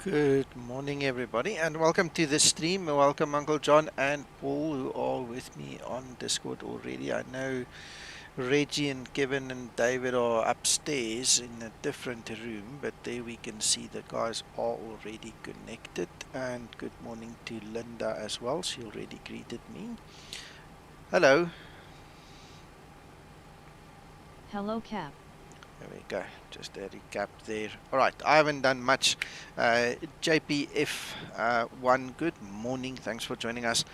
Good morning, everybody, and welcome to the stream. Welcome, Uncle John and Paul, who are with me on Discord already. I know Reggie and Kevin and David are upstairs in a different room, but there we can see the guys are already connected. And good morning to Linda as well. She already greeted me. Hello. Hello, Cap. There we go, just a recap there. Alright, I haven't done much. JPF1, good morning, thanks for joining us.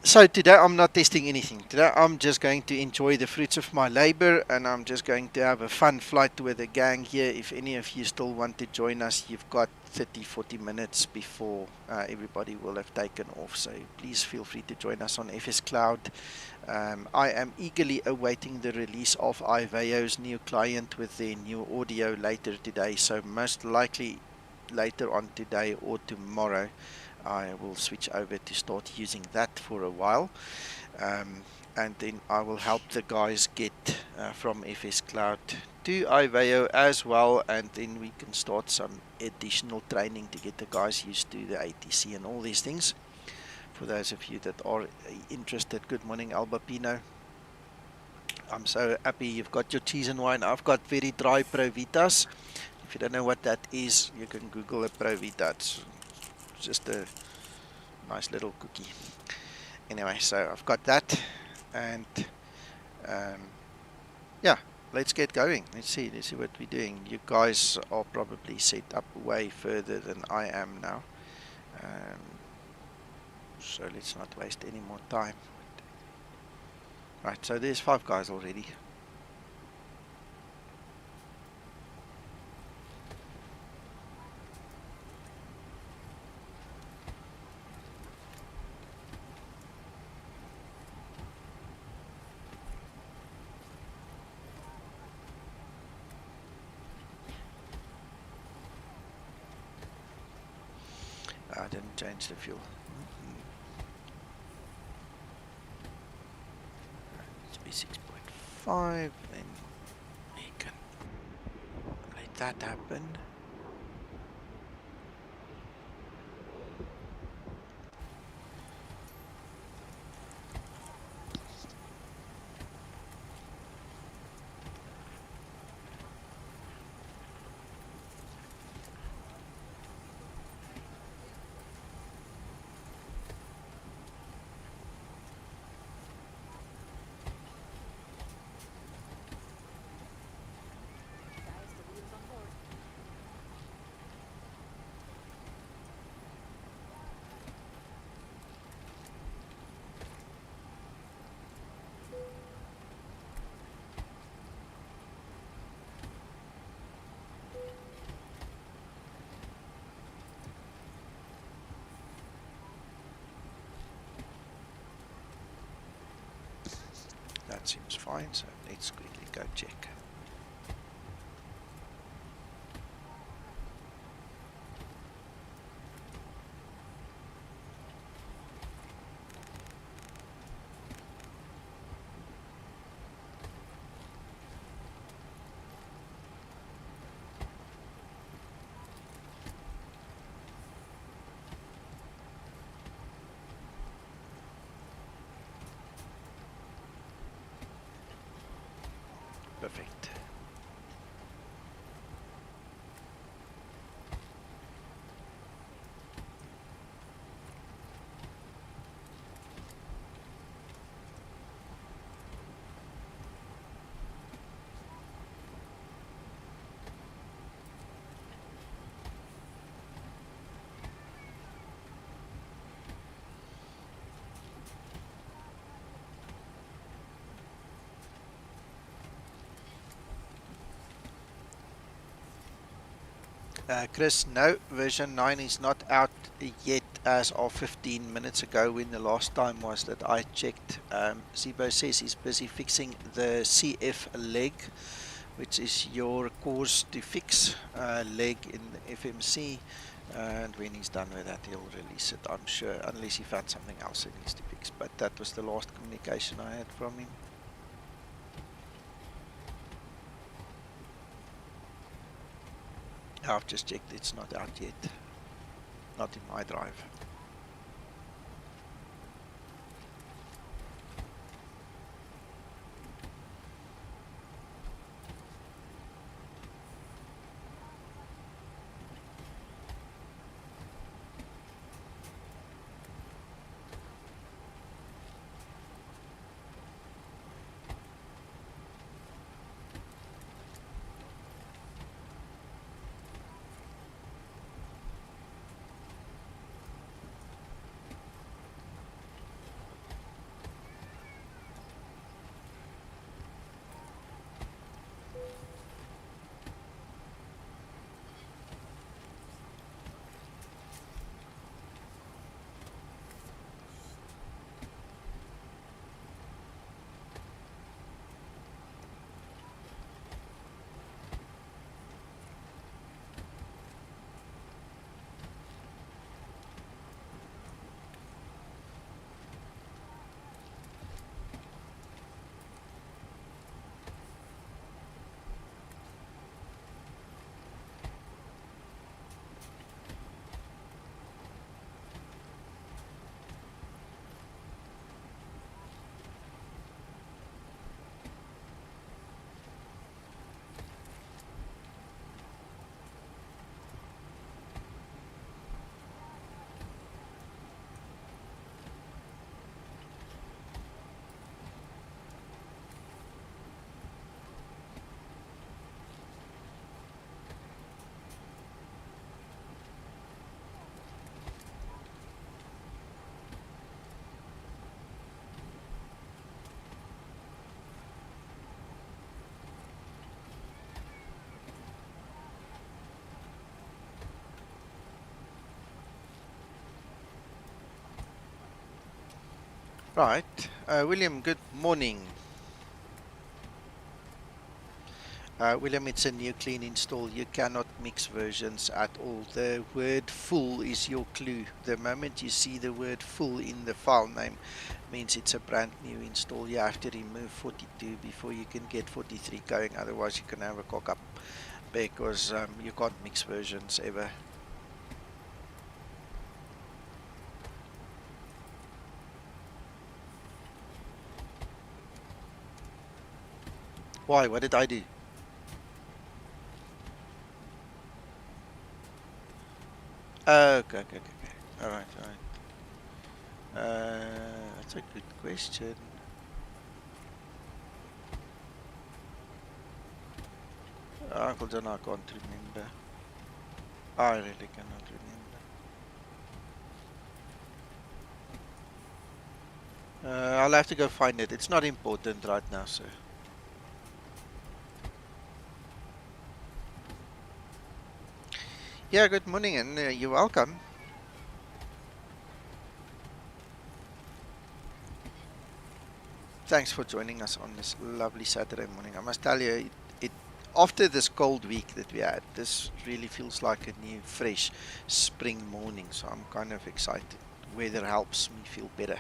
So today I'm not testing anything. Today I'm just going to enjoy the fruits of my labor, and I'm just going to have a fun flight with the gang here. If any of you still want to join us, you've got 30-40 minutes before everybody will have taken off. So please feel free to join us on FS Cloud. I am eagerly awaiting the release of Iveo's new client with their new audio later today. So most likely later on today or tomorrow, I will switch over to start using that for a while, and then I will help the guys get from FS Cloud to Iveo as well, and then we can start some additional training to get the guys used to the ATC and all these things. For those of you that are interested, good morning Albapino. I'm so happy you've got your cheese and wine. I've got very dry Pro Vitas. If you don't know what that is, you can Google a Pro Vita. It's just a nice little cookie. Anyway, so I've got that, and yeah, let's get going. Let's see what we're doing. You guys are probably set up way further than I am now, so let's not waste any more time. Right, so there's 5 guys already. I didn't change the fuel. It's be 6.5, then we can let that happen. That seems fine, so let's quickly go check. Perfect. Chris, no, version 9 is not out yet as of 15 minutes ago, when the last time was that I checked. Zibo says he's busy fixing the CF leg, which is your course to fix leg in the FMC, and when he's done with that he'll release it, I'm sure, unless he found something else he needs to fix. But that was the last communication I had from him. I've just checked, it's not out yet. Not in my drive. Right. William, good morning. William, it's a new clean install. You cannot mix versions at all. The word full is your clue. The moment you see the word full in the file name, means it's a brand new install. You have to remove 42 before you can get 43 going. Otherwise, you can have a cock up because you can't mix versions ever. Why? What did I do? Okay, okay, okay, okay. All right, all right. That's a good question. Uncle John, I can't remember. I really cannot remember. I'll have to go find it. It's not important right now, sir. Yeah, good morning and you're welcome. Thanks for joining us on this lovely Saturday morning. I must tell you, it after this cold week that we had, this really feels like a new, fresh spring morning. So I'm kind of excited. Weather helps me feel better.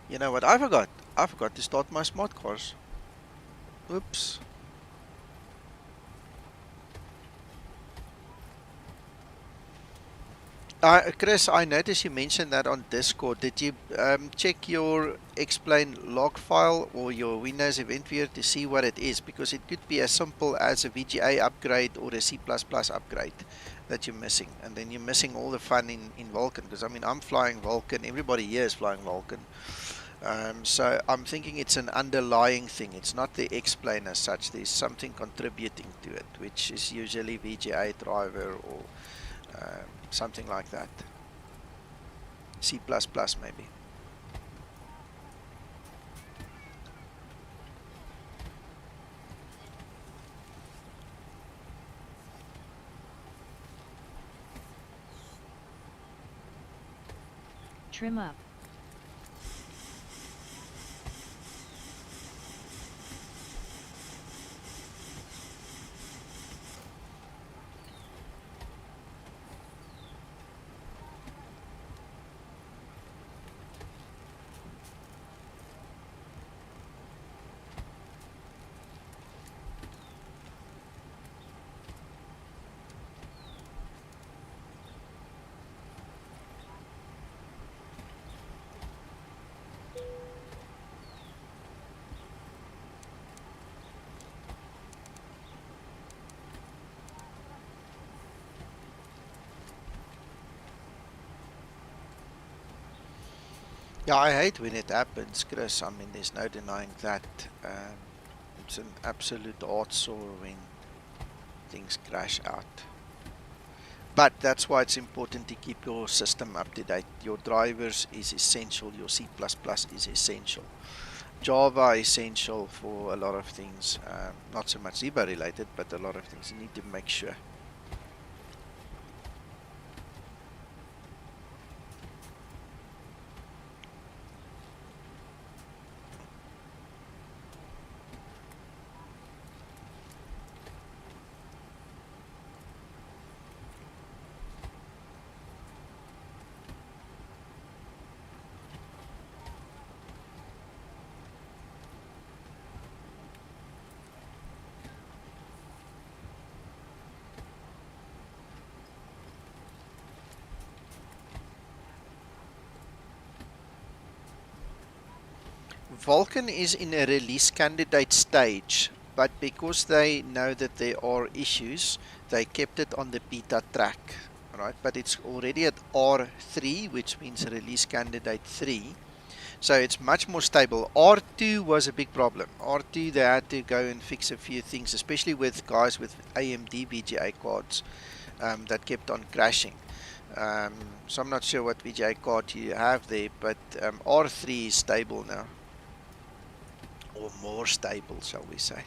You know what I forgot? I forgot to start my smart cars. Oops. Chris, I noticed you mentioned that on Discord. Did you check your explain log file or your Windows event viewer to see what it is? Because it could be as simple as a VGA upgrade or a C++ upgrade that you're missing. And then you're missing all the fun in Vulkan. Because, I mean, I'm flying Vulkan. Everybody here is flying Vulkan. So I'm thinking it's an underlying thing. It's not the explain as such. There's something contributing to it, which is usually VGA driver or something like that. C++ maybe. Trim up. Yeah, I hate when it happens, Chris. I mean, there's no denying that. It's an absolute heart sore when things crash out. But that's why it's important to keep your system up to date. Your drivers is essential. Your C++ is essential. Java is essential for a lot of things. Not so much Zibo related, but a lot of things you need to make sure. Vulkan is in a release candidate stage, but because they know that there are issues, they kept it on the beta track, right? But it's already at R3, which means release candidate 3. So it's much more stable. R2 was a big problem. R2, they had to go and fix a few things, especially with guys with AMD VGA cards that kept on crashing. So I'm not sure what VGA card you have there, but R3 is stable now. or more stable, shall we say.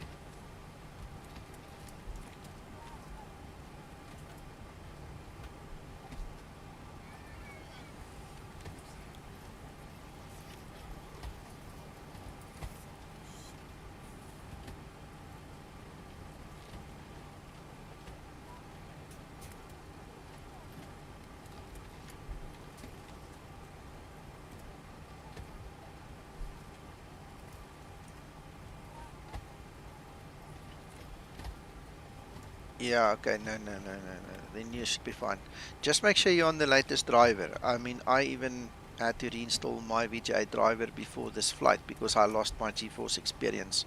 Yeah, okay, no. Then you should be fine. Just make sure you're on the latest driver. I mean, I even had to reinstall my VGA driver before this flight because I lost my GeForce experience.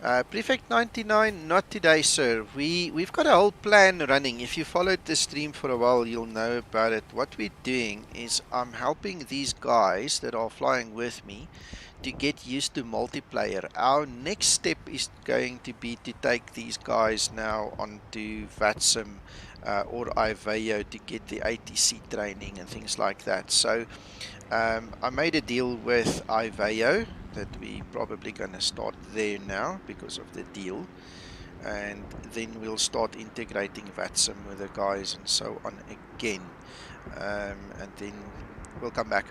Um, Prefect 99, not today, sir. We've got a whole plan running. If you followed the stream for a while, you'll know about it. What we're doing is I'm helping these guys that are flying with me to get used to multiplayer. Our next step is going to be to take these guys now onto VATSIM or IVEO to get the ATC training and things like that. So I made a deal with IVEO that we probably going to start there now because of the deal. And then we'll start integrating VATSIM with the guys and so on again. And then we'll come back.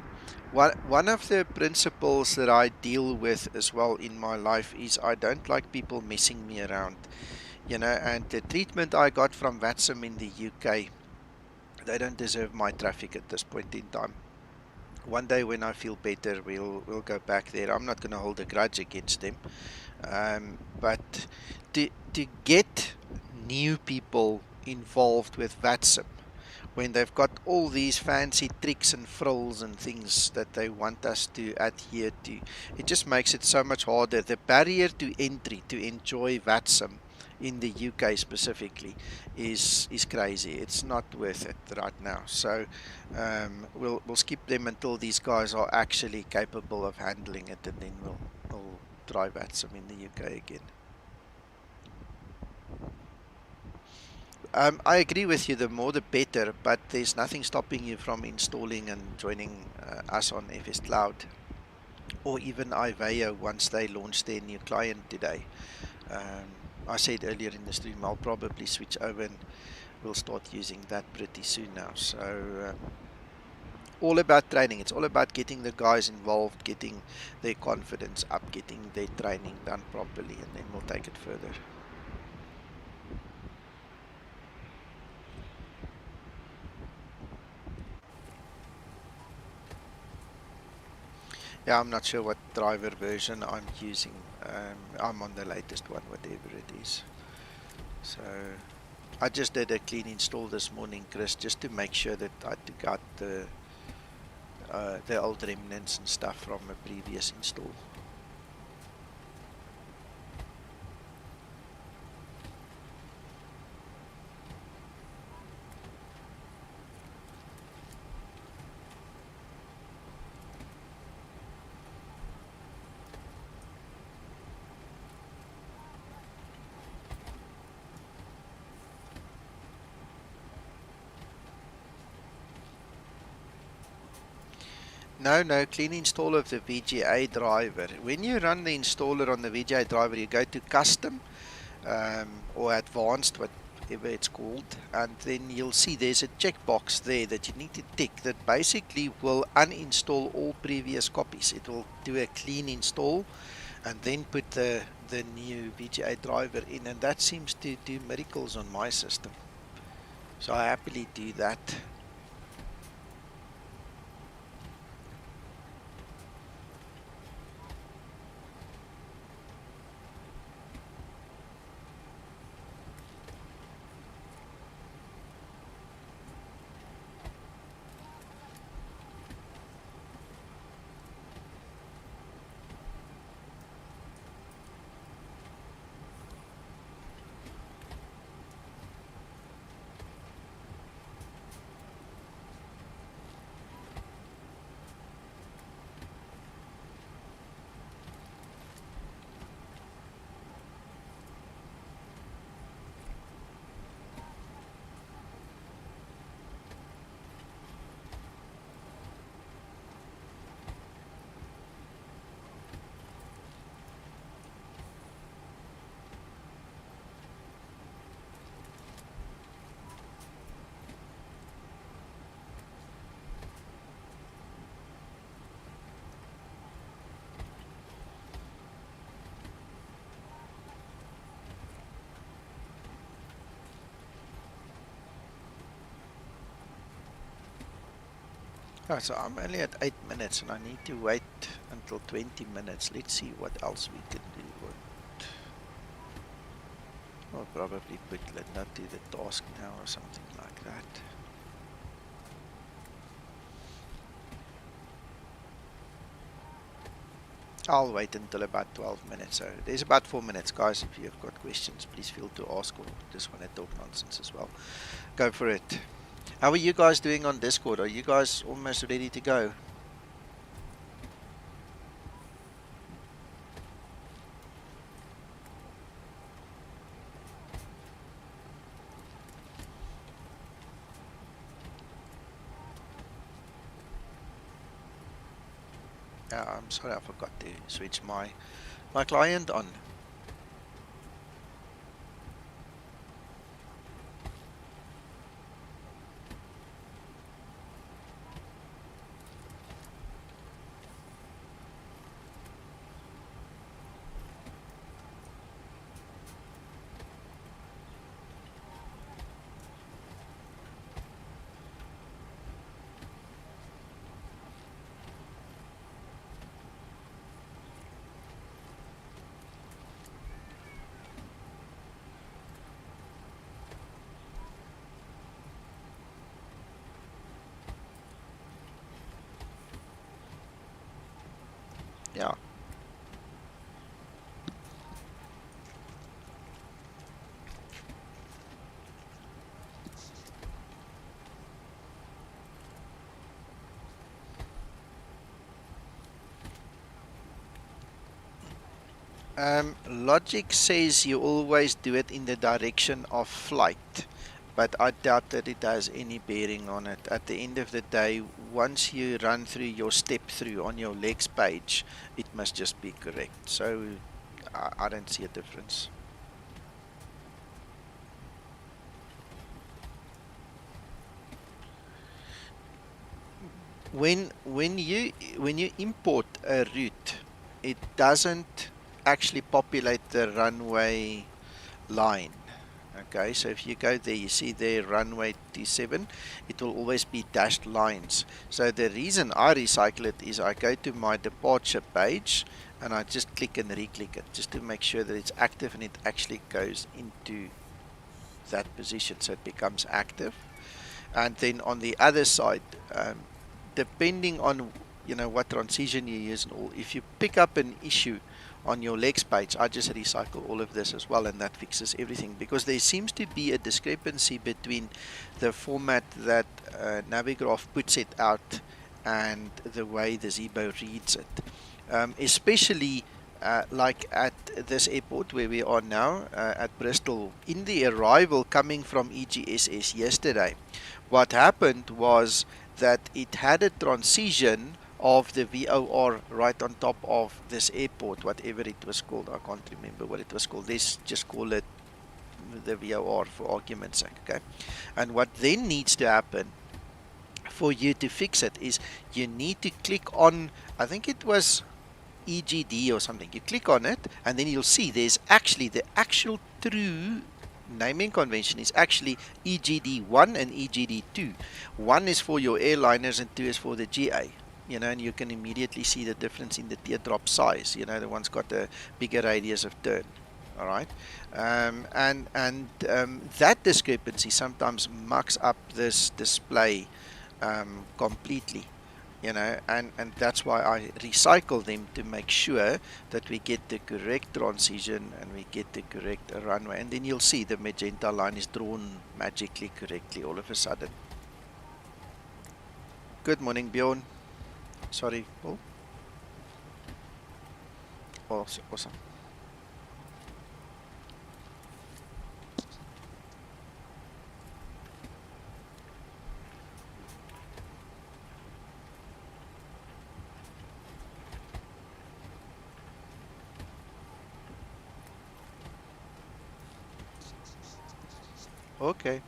One of the principles that I deal with as well in my life is I don't like people messing me around, and the treatment I got from VATSIM in the UK, they don't deserve my traffic at this point in time. One day when I feel better, we'll go back there. I'm not going to hold a grudge against them, but to get new people involved with VATSIM when they've got all these fancy tricks and frills and things that they want us to adhere to, it just makes it so much harder. The barrier to entry to enjoy VATSIM in the UK specifically is crazy. It's not worth it right now. So we'll skip them until these guys are actually capable of handling it, and then we'll try VATSIM in the UK again. I agree with you, the more the better, but there's nothing stopping you from installing and joining us on FS Cloud or even IVEO once they launch their new client today. I said earlier in the stream, I'll probably switch over and we'll start using that pretty soon now. So all about training. It's all about getting the guys involved, getting their confidence up, getting their training done properly, and then we'll take it further. Yeah, I'm not sure what driver version I'm using. I'm on the latest one, whatever it is. So I just did a clean install this morning, Chris, just to make sure that I took out the old remnants and stuff from a previous install. No, clean install of the VGA driver. When you run the installer on the VGA driver, you go to custom or advanced, whatever it's called, and then you'll see there's a checkbox there that you need to tick that basically will uninstall all previous copies. It will do a clean install and then put the new VGA driver in, and that seems to do miracles on my system. So I happily do that. Oh, so I'm only at 8 minutes and I need to wait until 20 minutes. Let's see what else we can do. I'll probably put let not do the task now or something like that. I'll wait until about 12 minutes. So there's about 4 minutes, guys. If you've got questions, please feel to ask or just want to talk nonsense as well. Go for it. How are you guys doing on Discord? Are you guys almost ready to go? I'm sorry, I forgot to switch my client on. Yeah. Logic says you always do it in the direction of flight, but I doubt that it has any bearing on it. At the end of the day, once you run through your step through on your legs page, it must just be correct. So I don't see a difference. When you import a route, it doesn't actually populate the runway line. Okay, so if you go there, you see there runway 27, it will always be dashed lines. So the reason I recycle it is I go to my departure page and I just click and re-click it just to make sure that it's active and it actually goes into that position so it becomes active. And then on the other side, depending on what transition you use and all, if you pick up an issue on your legs page, I just recycle all of this as well, and that fixes everything, because there seems to be a discrepancy between the format that Navigraph puts it out and the way the Zibo reads it, especially like at this airport where we are now, at Bristol. In the arrival coming from EGSS yesterday, what happened was that it had a transition of the VOR right on top of this airport, whatever it was called. I can't remember what it was called. Let's just call it the VOR for argument's sake, okay? And what then needs to happen for you to fix it is you need to click on, I think it was EGD or something. You click on it and then you'll see there's actually the actual true naming convention is actually EGD1 and EGD2. One is for your airliners and two is for the GA. And you can immediately see the difference in the teardrop size. The one's got a bigger radius of turn. All right, and that discrepancy sometimes mucks up this display completely. And that's why I recycle them to make sure that we get the correct transition and we get the correct runway. And then you'll see the magenta line is drawn magically correctly all of a sudden. Good morning, Bjorn. Sorry, Paul. Awesome. Okay.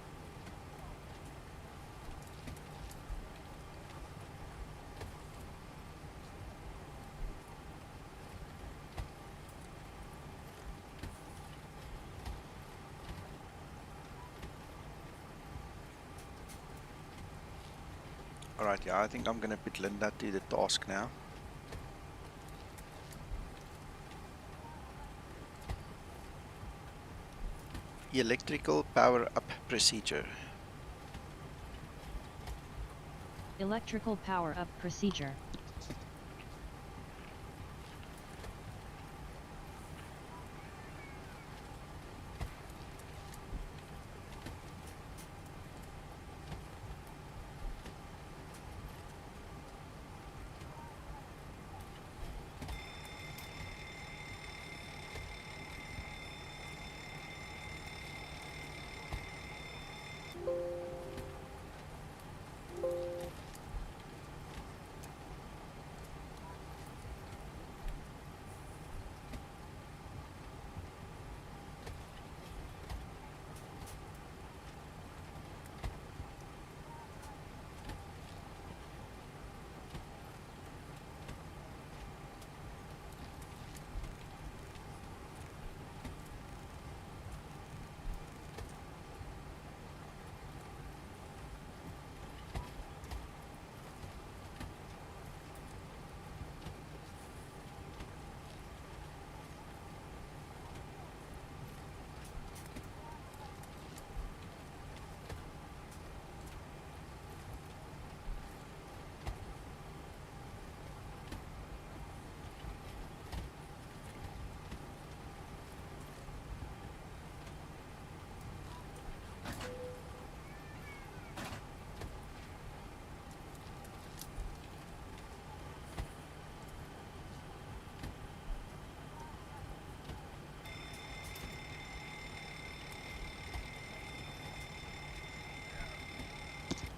Alright, yeah, I think I'm gonna put Linda to the task now. Electrical power up procedure. Electrical power up procedure.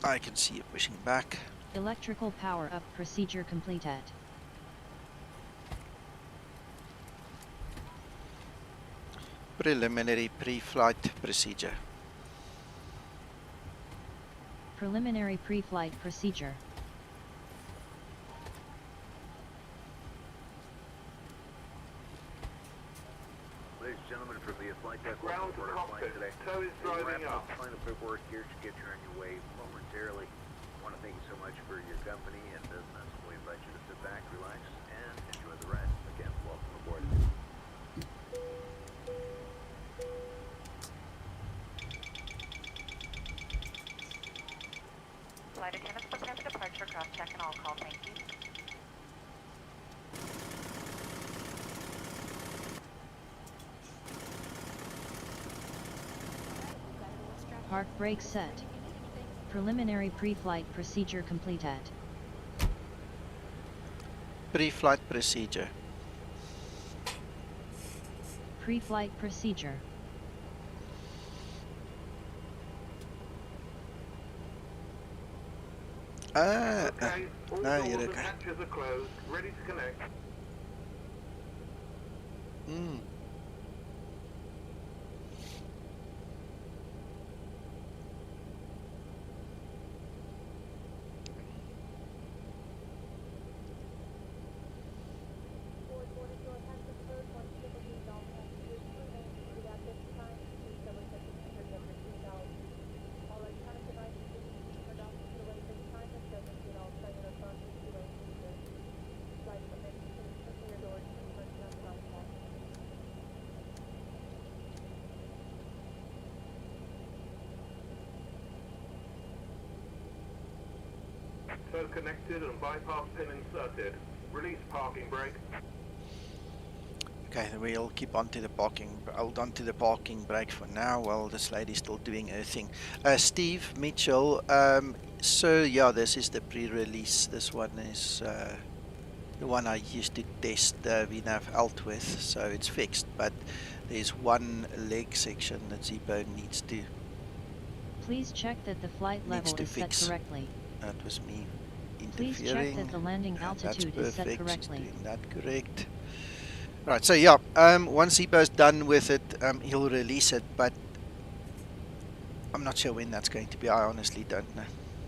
I can see it pushing back. Electrical power up procedure completed. Preliminary pre-flight procedure. Preliminary pre-flight procedure. Ladies and gentlemen, from the flight deck, Ground welcome to aboard our flight cockpit. today. Tow is driving up. Final paperwork here to get you on your way momentarily. I want to thank you so much for your company and business. We invite you to sit back, relax, and enjoy the ride. Again, welcome aboard. Flight attendants prepare for departure, cross check and all call, thank you. Park brake set. Preliminary pre-flight procedure completed. Pre-flight procedure. Pre-flight procedure. Okay, all no, doors you're and okay. hatches are closed, ready to connect. Mm. Tow connected and bypass pin inserted. Release parking brake. Okay, we'll keep on to the parking, hold on to the parking brake for now while this lady's still doing her thing. Steve Mitchell, so yeah, this is the pre-release. This one is the one I used to test VNAV alt with, so it's fixed, but there's one leg section that Zibo needs to Please check that the flight level is set fix. correctly. That was me Please interfering. check that the landing altitude is set That's perfect. correctly. She's doing that correct. Right, so yeah, once Zibo's done with it, he'll release it, but I'm not sure when that's going to be. I honestly don't know.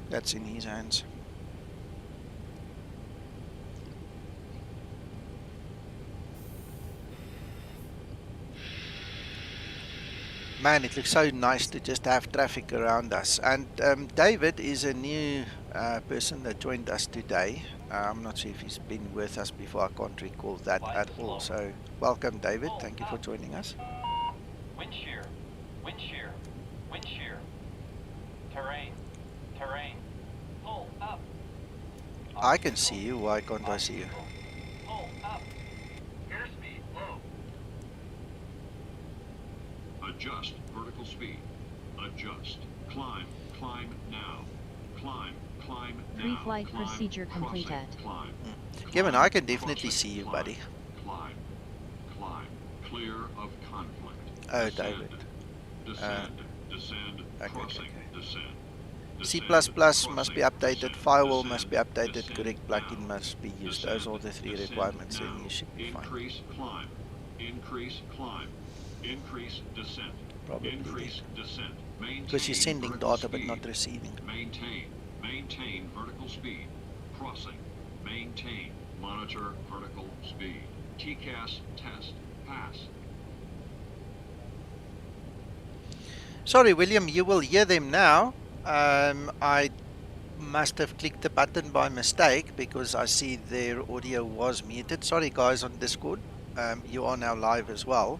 That's in his hands. Man, it looks so nice to just have traffic around us. And David is a new person that joined us today. I'm not sure if he's been with us before. I can't recall that at all. So welcome, David. Thank you for joining us. Wind shear, wind shear, wind shear. Terrain, terrain. Pull up. I can see you. Why can't I see you? Pull up. Airspeed low. Adjust vertical speed. Adjust. Climb. Climb now. Climb. Climb now. Pre-flight Climb, procedure complete crossing, at. Climb. Kevin, Climb, I can definitely crossing, see you, climb, buddy. Climb. Climb. Clear of conflict. Oh, Descend. David. Descend. Descend. Okay, Crossing. okay. Descend. C++ Descend, must be crossing, updated, descend, firewall descend, must be updated, descend correct now. plugin must be used. Descend, Those are the three descend requirements, now. and you should be fine. Increase climb. Increase climb. Increase descent. Probably Increase descent. Maintain because you're sending vertical data but speed. not receiving. Maintain. Maintain vertical speed. Crossing. Maintain. Monitor vertical speed. TCAS test. Pass. Sorry, William, you will hear them now. I must have clicked the button by mistake because I see their audio was muted. Sorry, guys on Discord. You are now live as well.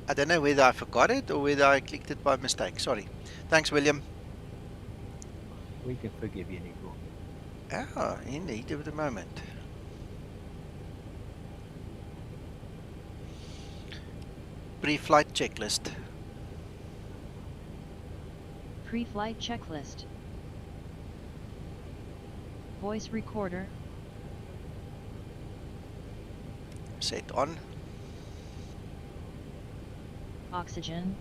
I don't know whether I forgot it or whether I clicked it by mistake. Sorry. Thanks, William. We can forgive you, Nico. Ah, in the heat of the moment. Pre-flight checklist. Pre-flight checklist. Voice recorder. Set on. Oxygen.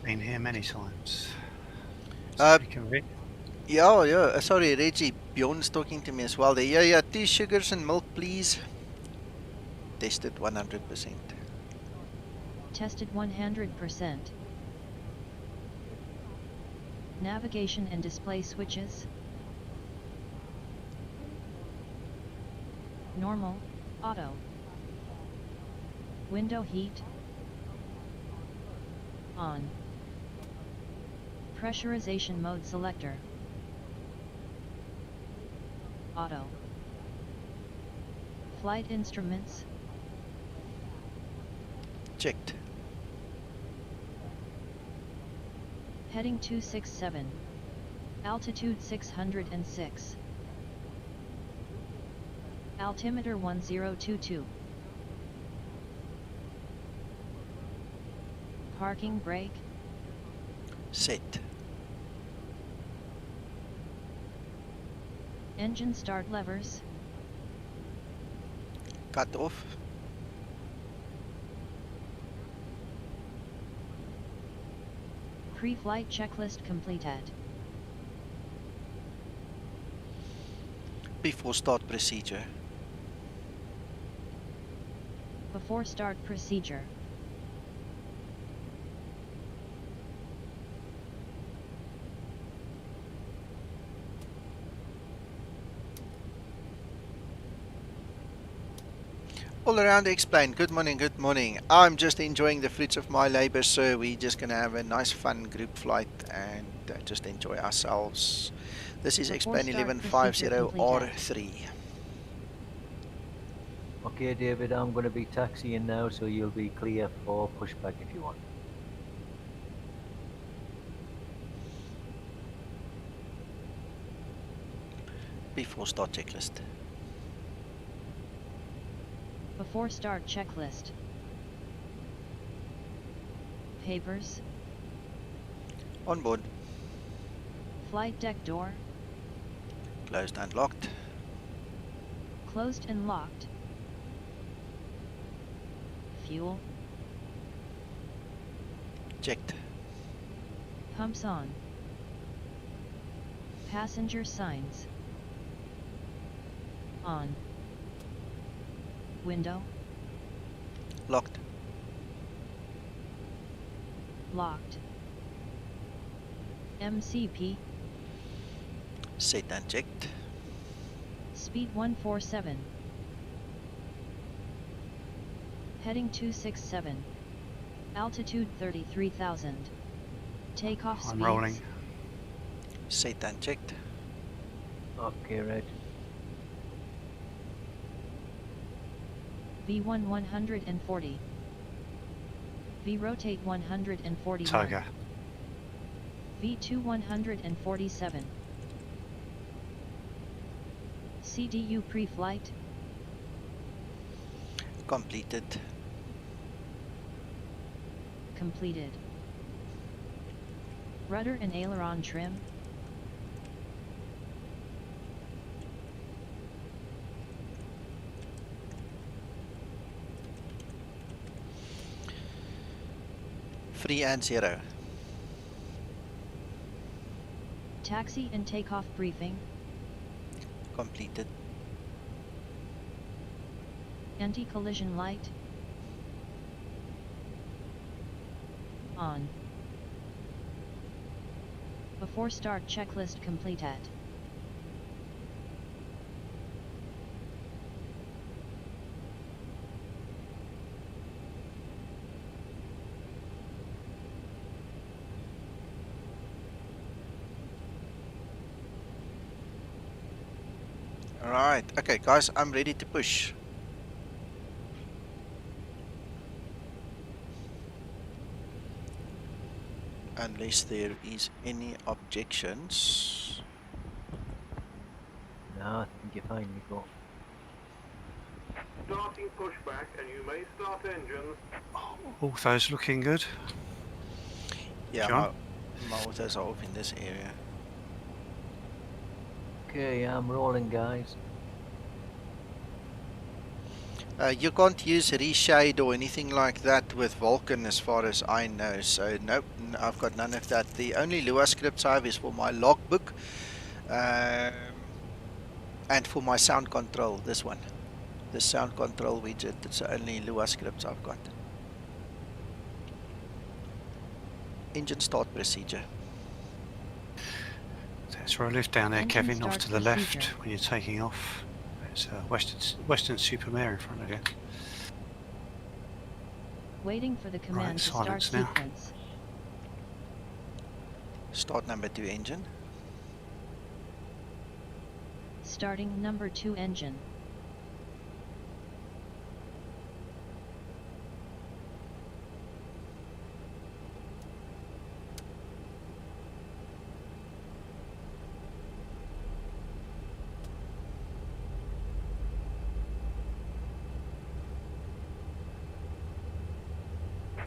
Been here many times. Uh, Speaking of it, Yeah. Sorry, Reggie. Bjorn's talking to me as well there. Yeah. 2 sugars and milk, please. Tested 100%. Tested 100%. Navigation and display switches. Normal, auto. Window heat. On. Pressurization mode selector. Auto. Flight instruments. Checked. Heading 267. Altitude 606. Altimeter 1022. Parking brake. Set. Engine start levers. Cut off. Pre-flight checklist completed. Before start procedure. Before start procedure. All around explain. Good morning, good morning. I'm just enjoying the fruits of my labor, so we're just going to have a nice fun group flight and just enjoy ourselves. This is XP11.50r2 Okay, David, I'm going to be taxiing now, so you'll be clear for pushback if you want. Before start checklist. Before start checklist. Papers. On board. Flight deck door. Closed and locked. Closed and locked. Fuel. Checked. Pumps on. Passenger signs. On. Window. Locked. Locked. MCP. Set and checked. Speed 147. Heading 267. Altitude 33,000. Takeoff speeds. I'm rolling. Set and checked. Okay, Reg. V1 140. V rotate 141. Tiger. V2 147. CDU pre-flight. Completed. Completed. Rudder and aileron trim. Free and 0. Taxi and takeoff briefing. Completed. Anti-collision light. On. Before start checklist complete at. Alright, okay guys, I'm ready to push. Unless there is any objections. No, I think you're fine, Nico. Starting pushback, and you may start engines. All those looking good. Yeah, John? my motors are off in this area. Okay, I'm rolling, guys. You can't use reshade or anything like that with Vulkan as far as I know, so nope, I've got none of that. The only Lua scripts I have is for my logbook and for my sound control, this one. The sound control widget, it's the only Lua scripts I've got. Engine start procedure. That's where I live down there, Engine Kevin, off start to the procedure. left when you're taking off. It's Western Supermare in front of you. Waiting for the command to start silence now. sequence. Start number 2 engine. Starting number 2 engine.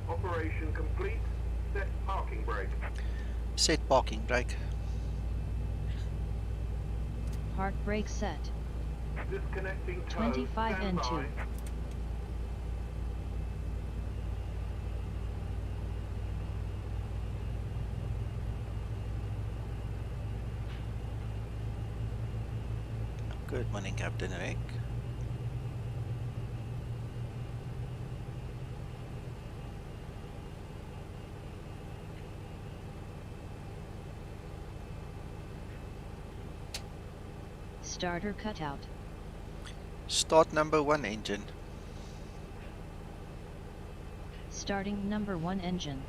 Operation complete. Set parking brake. Set parking brake. Park brake set. Disconnecting tow. 25 Stand and by. 2. Good morning, Captain Rick. Starter cutout. Start number 1 engine. Starting number 1 engine.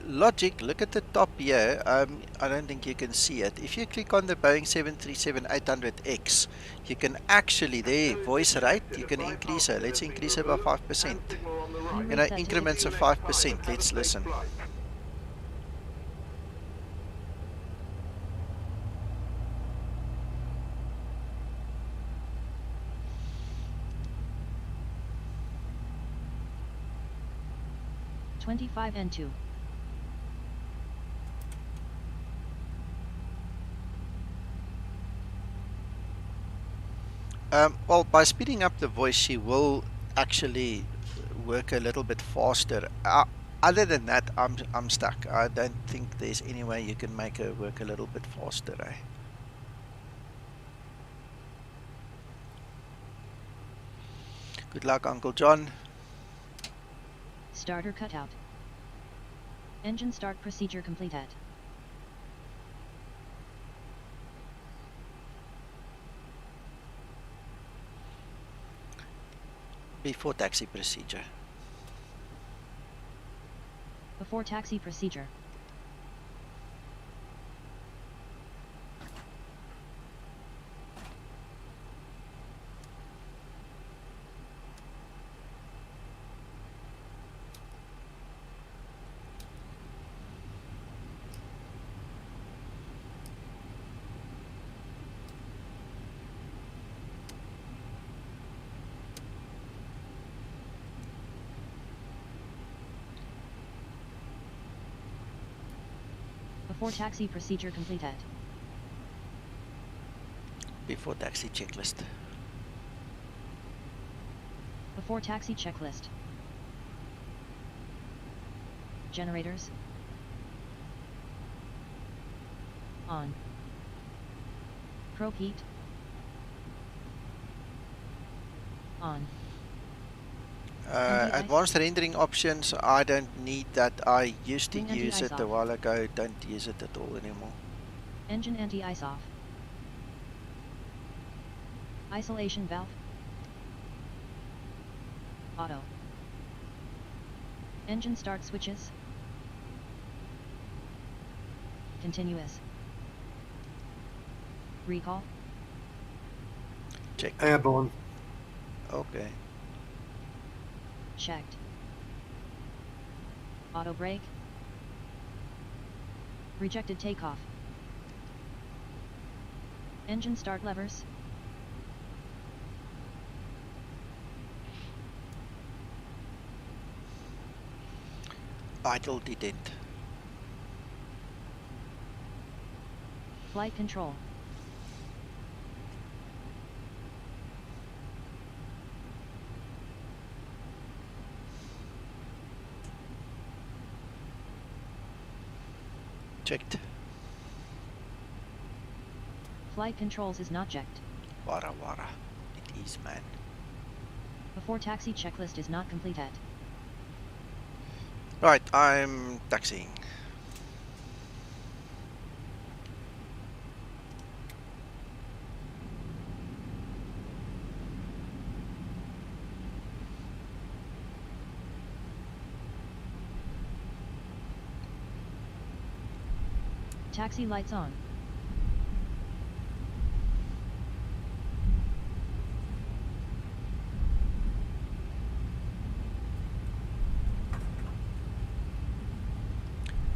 Logic, look at the top here. I don't think you can see it. If you click on the Boeing 737-800X, you can actually, there, voice rate, you can increase it. Let's increase it by 5%. You know, increments of 5%. Let's listen. $25 and 2. Well, by speeding up the voice, she will actually work a little bit faster. Other than that, I'm stuck. I don't think there's any way you can make her work a little bit faster. Good luck, Uncle John. Starter cutout. Engine start procedure complete at. Before taxi procedure. Before taxi procedure. Before taxi procedure completed. Before taxi checklist. Before taxi checklist. Generators. On. Probe heat. On. Advanced rendering options, I don't need that. I used to Wing use anti-ice it a off. while ago, don't use it at all anymore. Engine anti-ice off. Isolation valve. Auto. Engine start switches. Continuous. Recall. Check. Airborne. Okay. Checked. Auto brake. Rejected takeoff. Engine start levers. Idle detent. Flight control. Checked. Flight controls is not checked. Wara wara. It is, man. Before taxi checklist is not completed. Right, I'm taxiing. Taxi lights on.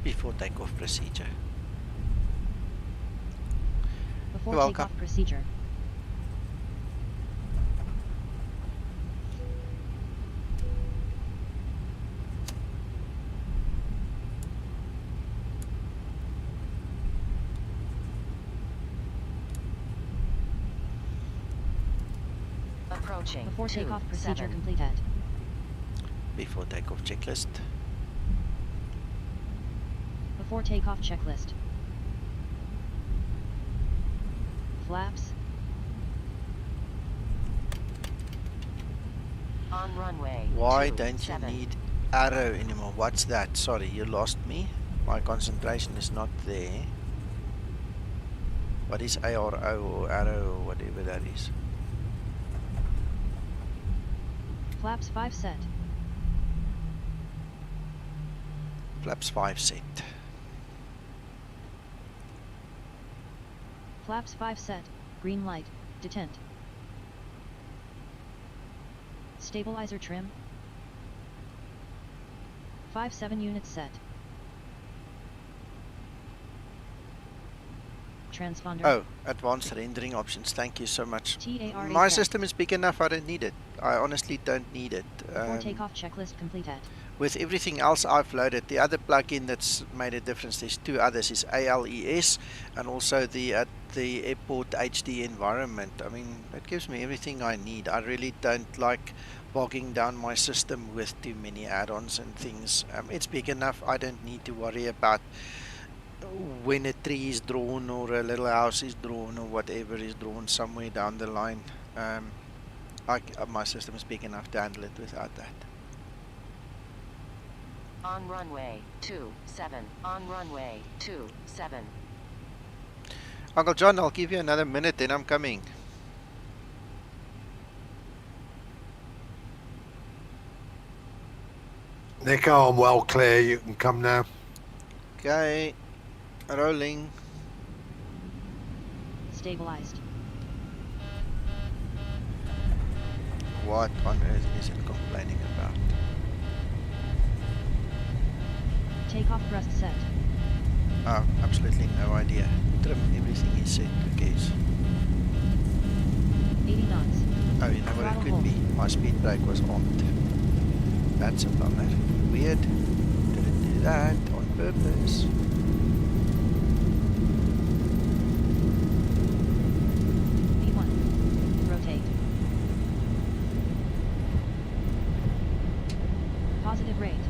Before takeoff procedure. Before You're takeoff welcome. procedure. Approaching. Before takeoff procedure 27. completed. Before takeoff checklist. Before takeoff checklist. Flaps. On runway. Why 27. don't you need arrow anymore? What's that? Sorry, you lost me. My concentration is not there. What is ARO or arrow or whatever that is? Flaps 5 set. Flaps 5 set. Flaps 5 set. Green light. Detent. Stabilizer trim. 5-7 units set. Transponder. Oh, advanced rendering options. Thank you so much. TARA My set. system is big enough. I don't need it. I honestly don't need it. Before takeoff checklist completed. With everything else I've loaded, the other plugin that's made a difference, there's two others, is ALES and also the airport HD environment. I mean, it gives me everything I need. I really don't like bogging down my system with too many add-ons and things. It's big enough. I don't need to worry about when a tree is drawn or a little house is drawn or whatever is drawn somewhere down the line. My system is big enough to handle it without that. On runway 27. On runway 27. Uncle John, I'll give you another minute, then I'm coming. Nico, I'm well clear. You can come now. Okay, rolling. Stabilized. What on earth is it complaining about? Takeoff thrust set. Oh, absolutely no idea. Trim, everything is set. Who cares? 80 knots. Oh, you know what it Throttle could hold. be? My speed brake was on. That's a bummer. Weird. Didn't do that on purpose. Positive rate.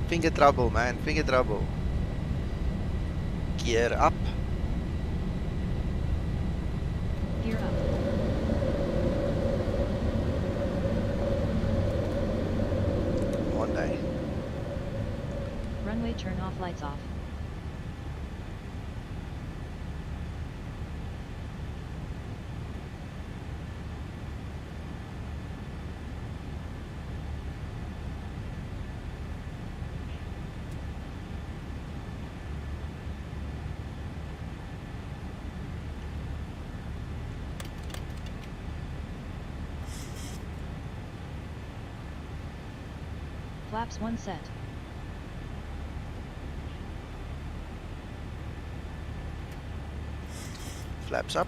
Finger trouble, man. Finger trouble. Gear up. Gear up. Come on, day. Runway turn off, lights off. Flaps 1 set. Flaps up.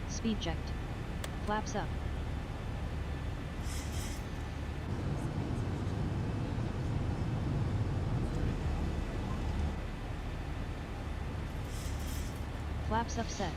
Speed checked. Flaps up. Flaps up set.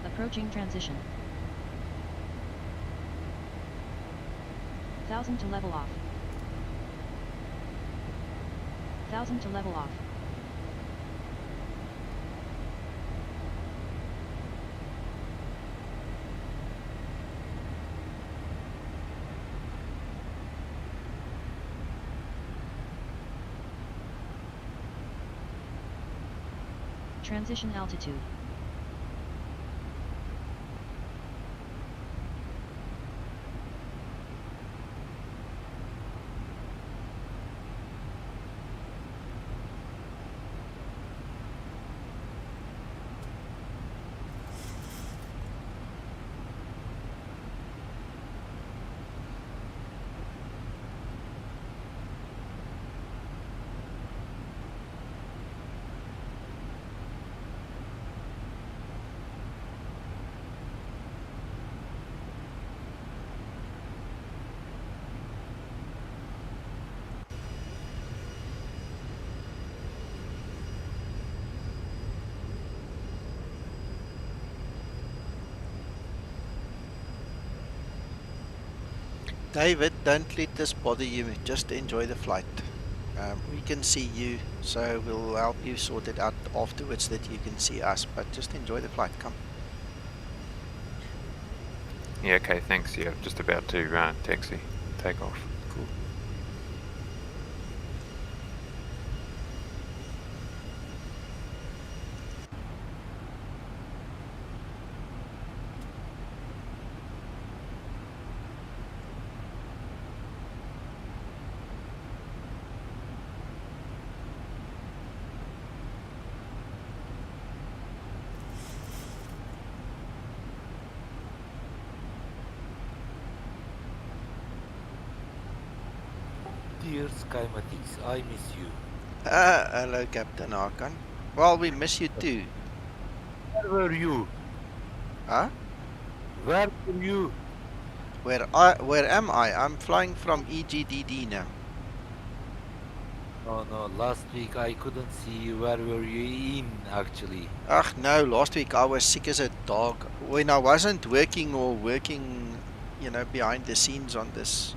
Approaching transition. 1000 to level off. 1000 to level off. Transition altitude. David, don't let this bother you. Just enjoy the flight. We can see you, so we'll help you sort it out afterwards that you can see us. But just enjoy the flight. Come. Yeah, okay, thanks. Yeah, just about to taxi, take off. Cool. Dear Skymatics, I miss you. Hello, Captain Hakan. Well, we miss you too. Where were you? Huh? Where were you? Where am I? I'm flying from EGGD now. Oh no, last week I couldn't see you. Where were you in actually? Ach no, last week I was sick as a dog. When I wasn't working or working, you know, behind the scenes on this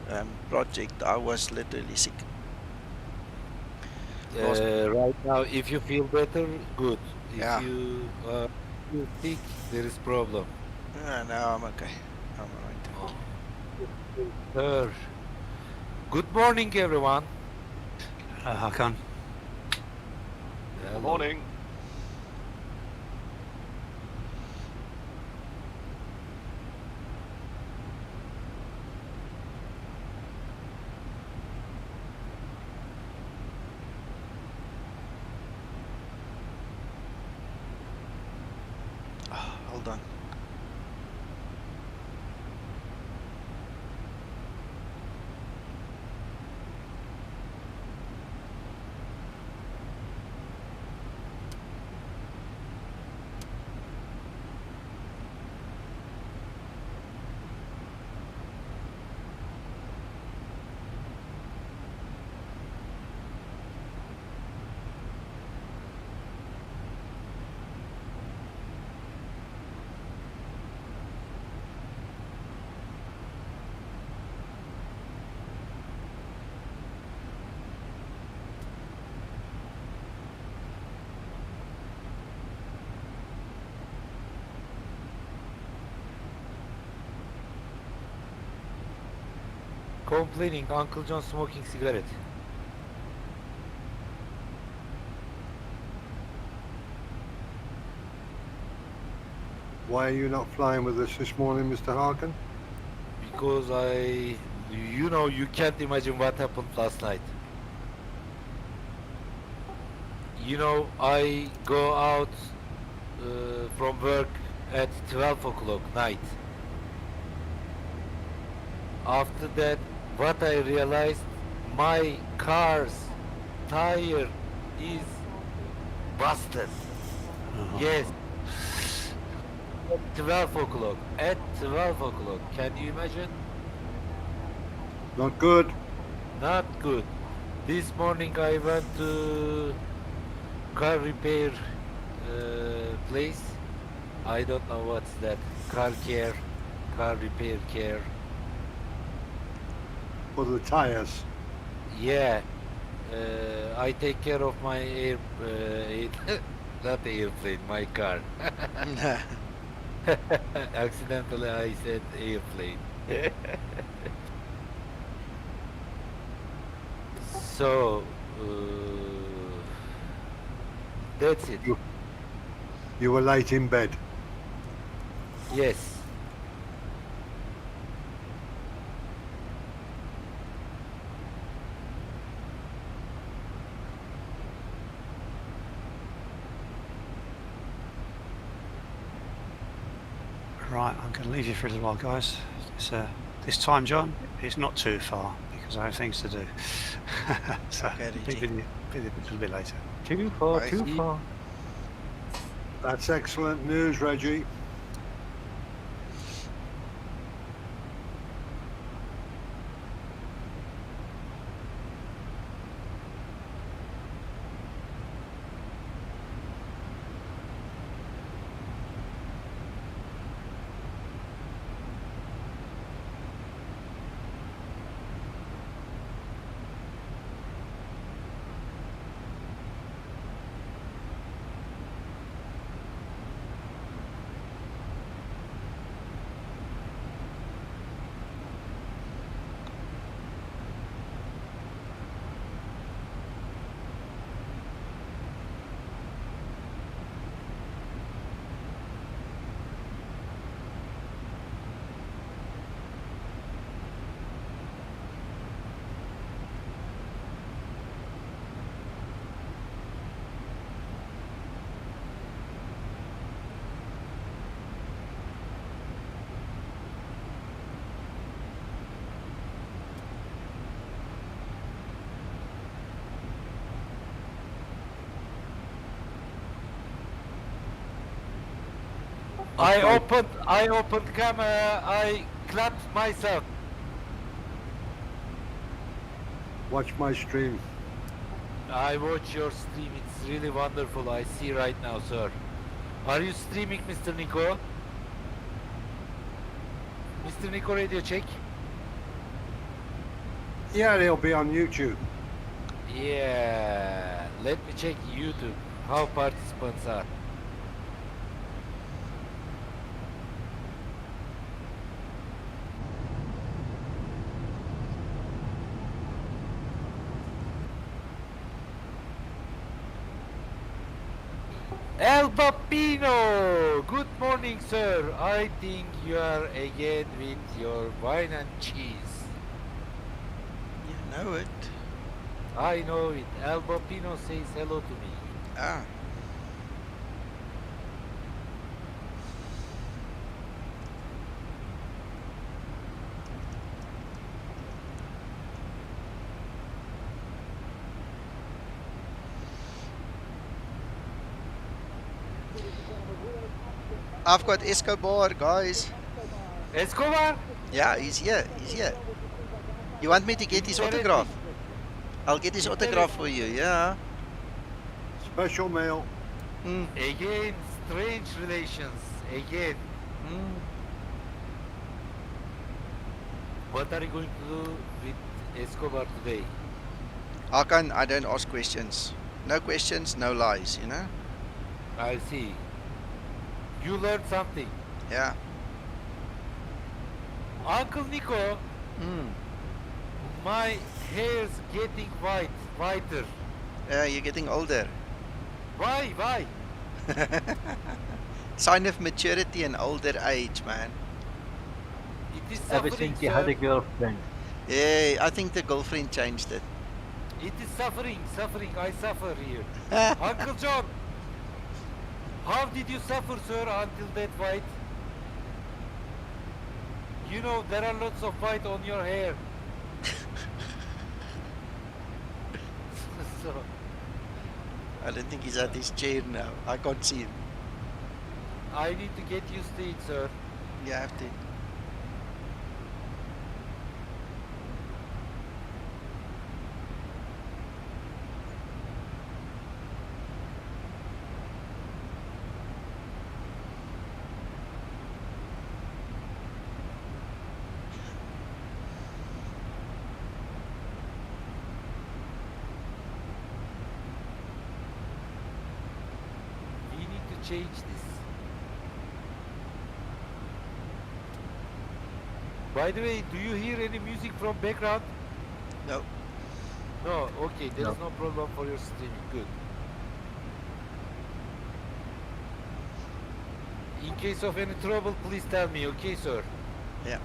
project, I was literally sick. Right now, if you feel better, good. If Yeah. you feel sick, there is problem. No, I'm okay. I'm alright, thank you. Sir. Good morning, everyone. Hakan. Hello. Morning. done. Complaining, Uncle John smoking cigarette. Why are you not flying with us this morning, Mr. Harkin? Because you know, you can't imagine what happened last night. You know, I go out from work at 12 o'clock night. After that, what I realized, my car's tire is busted. Yes. At 12 o'clock. At 12 o'clock. Can you imagine? Not good. Not good. This morning I went to car repair place. I don't know what's that. Car care, car repair care. For the tires. Yeah. I take care of my not airplane, my car. Accidentally I said airplane. So that's it. You were late in bed. Yes. Right, I'm going to leave you for a little while, guys. This time, John, it's not too far because I have things to do. So, Okay, be with you a little bit later. Too far, Bye. too far. That's excellent news, Reggie. I opened camera, I clapped myself. Watch my stream. I watch your stream, it's really wonderful. I see right now, sir. Are you streaming, Mr. Nico? Mr. Nico, radio check? Yeah, they'll be on YouTube. Yeah, let me check YouTube, how participants are. El Bambino! Good morning, sir. I think you are again with your wine and cheese. You know it. I know it. El Bambino says hello to me. Ah. I've got Escobar, guys. Escobar? Yeah, he's here. He's here. You want me to get his autograph? I'll get his autograph for you, yeah. Special meal. Again, strange relations. Again. What are you going to do with Escobar today? Hakan, I don't ask questions. No questions, no lies, you know? I see. You learned something. Yeah. Uncle Nico, my hair's getting whiter. Yeah, you're getting older. Why? Sign of maturity and older age, man. It is Ever suffering, since you had sir. a girlfriend. Yeah, I think the girlfriend changed it. It is suffering. I suffer here. Uncle John, how did you suffer, sir, until that white? You know, there are lots of white on your hair. So, I don't think he's at his chair now. I can't see him. I need to get used to it, sir. You have to. We need to change this. By the way, do you hear any music from background? No. No, okay, there is no problem for your streaming. Good. In case of any trouble, please tell me, okay, sir? Yeah.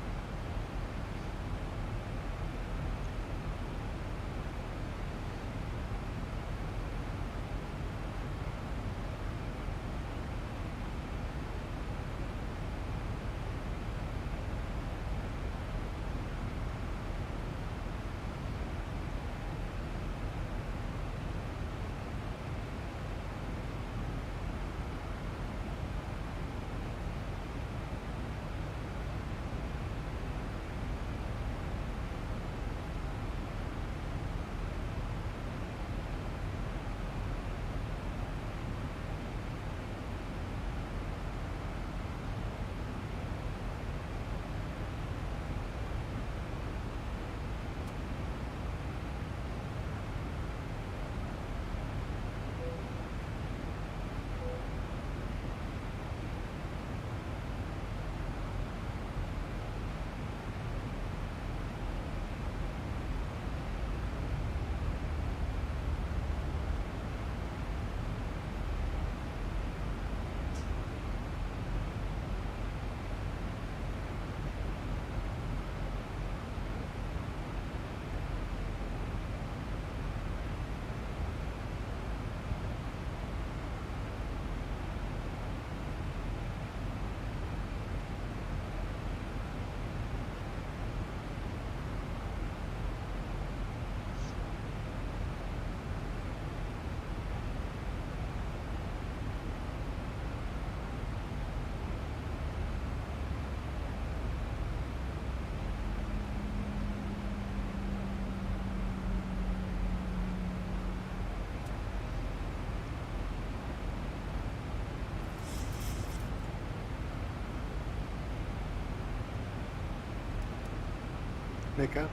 Nico?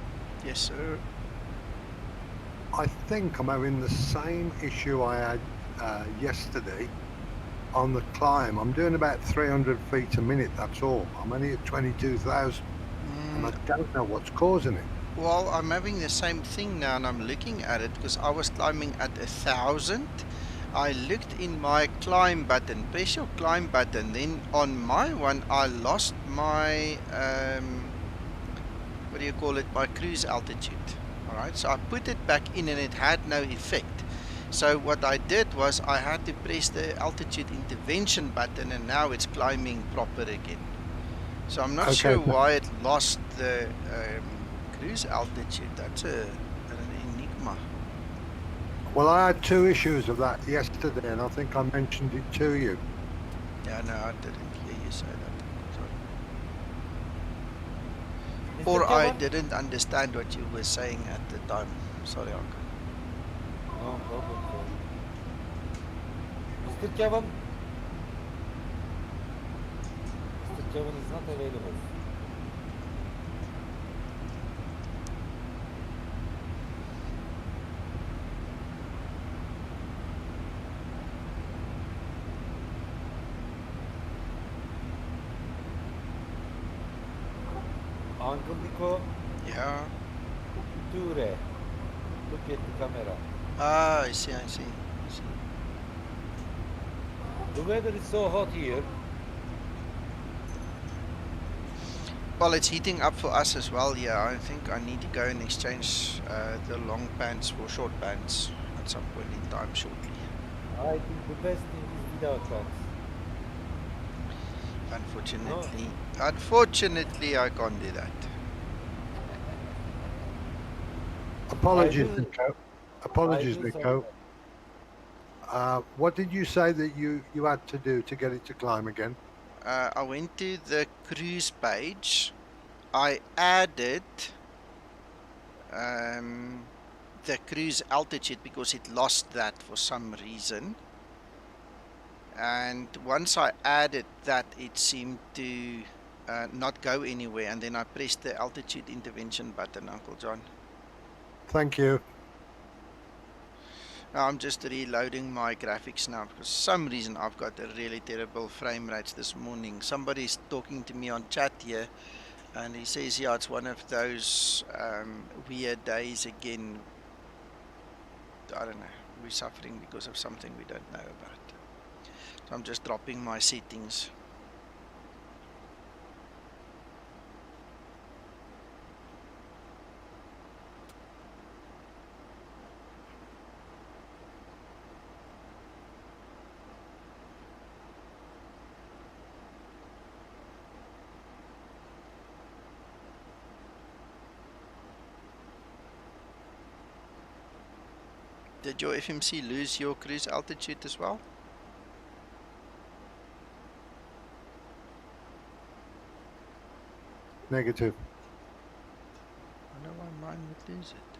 Yes, sir. I think I'm having the same issue I had yesterday on the climb. I'm doing about 300 feet a minute, that's all. I'm only at 22,000 and I don't know what's causing it. Well, I'm having the same thing now, and I'm looking at it because I was climbing at 1,000. I looked in my climb button, press your climb button, then on my one I lost my what do you call it, my cruise altitude. Alright, so I put it back in and it had no effect. So what I did was I had to press the altitude intervention button, and now it's climbing proper again. So I'm not sure why it lost the cruise altitude. That's an enigma. Well, I had two issues of that yesterday, and I think I mentioned it to you. Yeah, no, I didn't hear you say that. Mr. Or I Kevin? didn't understand what you were saying at the time. Sorry, Uncle. No problem, sir. Mr. Kevin? Mr. Kevin is not available. Uncle Nico, Yeah. Ture, look at the camera. Ah, I see. The weather is so hot here. Well, it's heating up for us as well. Yeah, I think I need to go and exchange the long pants for short pants at some point in time shortly. I think the best thing is without pants. Unfortunately, I can't do that. Apologies, I do- Nico. Apologies, I do Nico. What did you say that you had to do to get it to climb again? I went to the cruise page. I added the cruise altitude because it lost that for some reason. And once I added that, it seemed to not go anywhere. And then I pressed the altitude intervention button, Uncle John. Thank you. Now I'm just reloading my graphics now because for some reason I've got a really terrible frame rates this morning. Somebody's talking to me on chat here and he says, yeah, it's one of those weird days again. I don't know. We're suffering because of something we don't know about. So I'm just dropping my settings. Did your FMC lose your cruise altitude as well? Negative. I know why mine would lose it.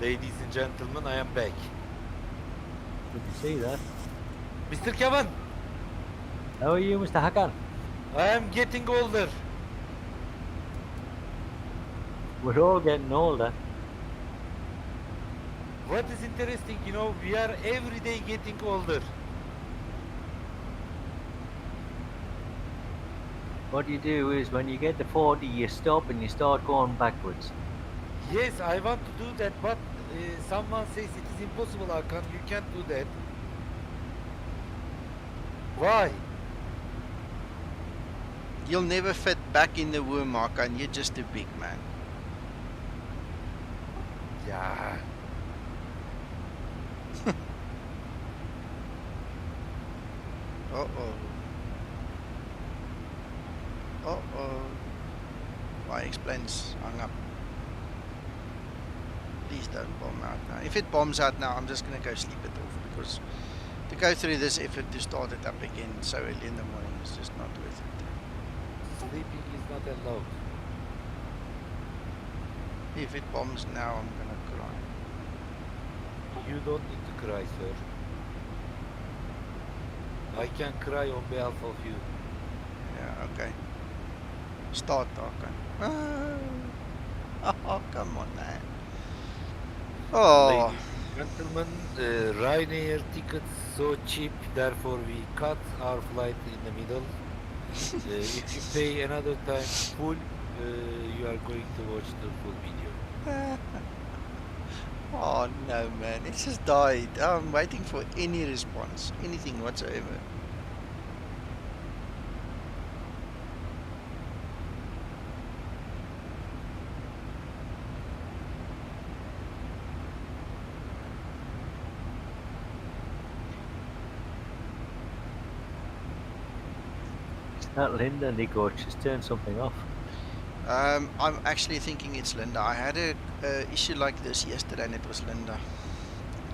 Ladies and gentlemen, I am back. Good to see that. Mr. Kevin, How are you, Mr. Hakan? I am getting older. We're all getting older. What is interesting, you know, we are every day getting older. What you do is when you get to 40, you stop and you start going backwards. Yes, I want to do that, but someone says it is impossible, Hakan. You can't do that. Why? You'll never fit back in the womb, Hakan. You're just a big man. Yeah. Uh-oh. Uh-oh. My explains hung up. Please don't bomb out now. If it bombs out now, I'm just going to go sleep it off because to go through this effort to start it up again so early in the morning is just not worth it. Sleeping is not allowed. If it bombs now, I'm going to cry. You don't need to cry, sir. I can cry on behalf of you. Yeah, okay. Start talking. Oh, come on, man. Oh, Ladies and gentlemen, Ryanair tickets so cheap, therefore we cut our flight in the middle. If you pay another time full, you are going to watch the full video. oh no, man. It just died. I'm waiting for any response, anything whatsoever. That Linda, Nico, she's turned something off. I'm actually thinking it's Linda. I had a issue like this yesterday and it was Linda.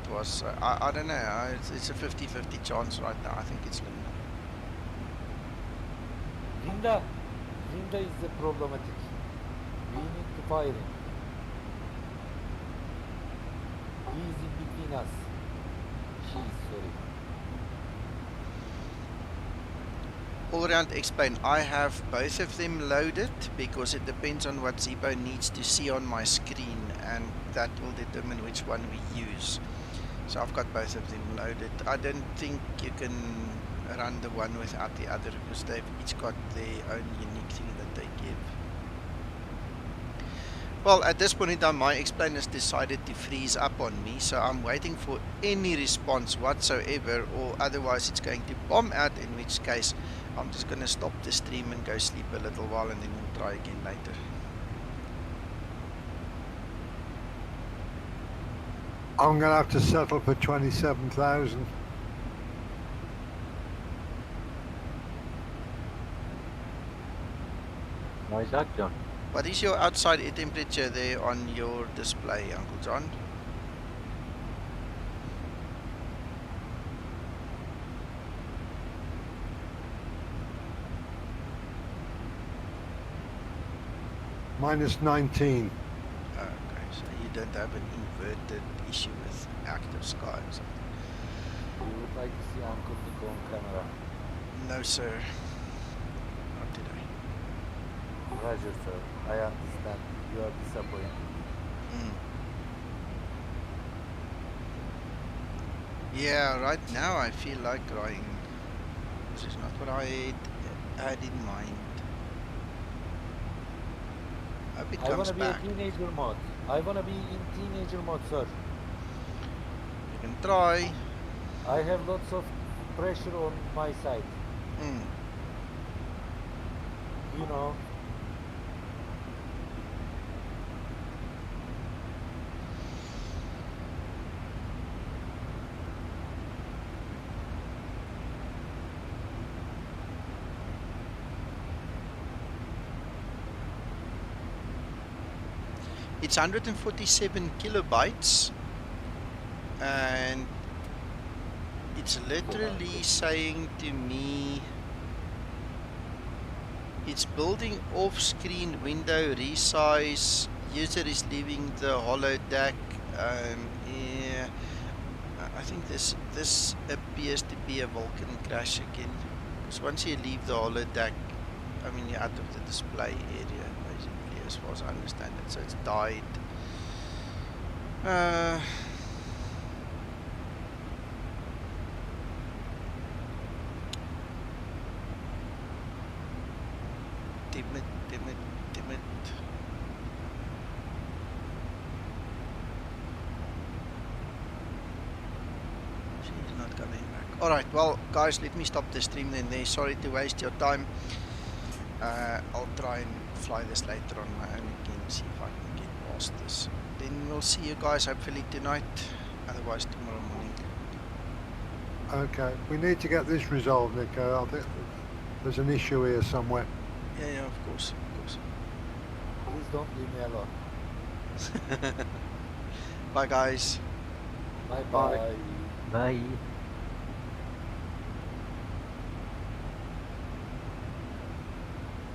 It was, I don't know, it's a 50-50 chance right now. I think it's Linda. Linda is the problematic. We need to fire him. He is in between us. She's sorry. All around explain, I have both of them loaded because it depends on what Zibo needs to see on my screen and that will determine which one we use. So I've got both of them loaded. I don't think you can run the one without the other because they've each got their own unique thing that they give. Well, at this point in time, my explainer has decided to freeze up on me, so I'm waiting for any response whatsoever, or otherwise it's going to bomb out, in which case I'm just going to stop the stream and go sleep a little while and then we'll try again later. I'm going to have to settle for 27,000. Why is that, John? What is your outside air temperature there on your display, Uncle John? Minus 19. Okay, so you don't have an inverted issue with active sky or something? We would like to see Uncle Nico on camera. No, sir. Not today. Roger, sir. I understand. You are disappointed. Yeah, right now I feel like crying. This is not what I had in mind. I hope it I want comes to be back. a teenager mode. I want to be in teenager mode, sir. You can try. I have lots of pressure on my side. You know. It's 147 kilobytes and it's literally saying to me it's building off-screen window resize, user is leaving the holodeck. Yeah, I think this appears to be a Vulkan crash again, because once you leave the holodeck, I mean you're out of the display area basically, as far as I understand it. So it's died. Damn it. She's not coming back. Alright, well guys, let me stop the stream then there. Sorry to waste your time. I'll try and fly this later on my own again, see if I can get past this. Then we'll see you guys hopefully tonight, otherwise tomorrow morning. Okay, we need to get this resolved, Nico. I think there's an issue here somewhere. Yeah, of course. Please don't leave me alone. Bye guys. Bye bye. Bye.